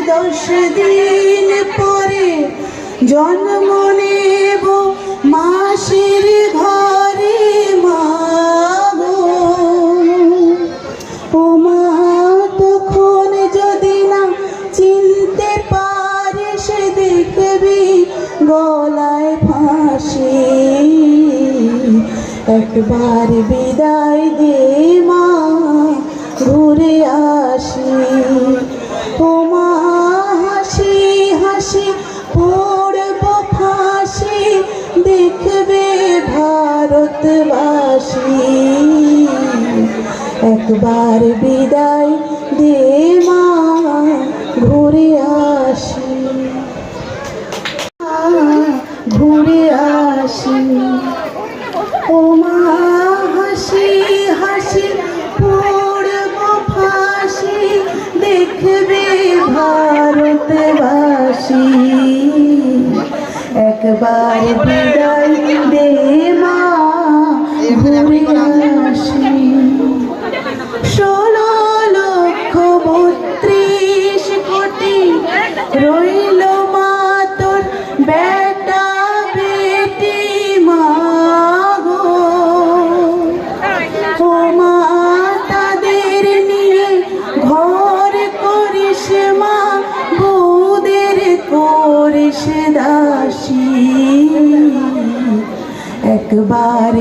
10 দিন পরে জন্ম নেব মাসির ঘরে মা গো। ও মা তখন যদি না চিনতে পারিস দেখবি গলায় ফাঁসি। একবার বিদায় দে মা ঘুরে আসি। ও মা হাসি হাসি পড়ব ফাঁসি দেখবে ভারতবাসী। একবার বিদায় দে মা ঘুরে আসি, ঘুরে আসি। ও মা হাসি হাসি পড়ব ফাঁসি দেখবে ভারতবাসী। একবার বিদায় দে মা ঘুরে আসি। 16,32 কোটি রইল মা তোর বেটা বেটি মা গো। ও মা তাদের নিয়ে ঘর করিস মা বউদের করিস দাসী। একবার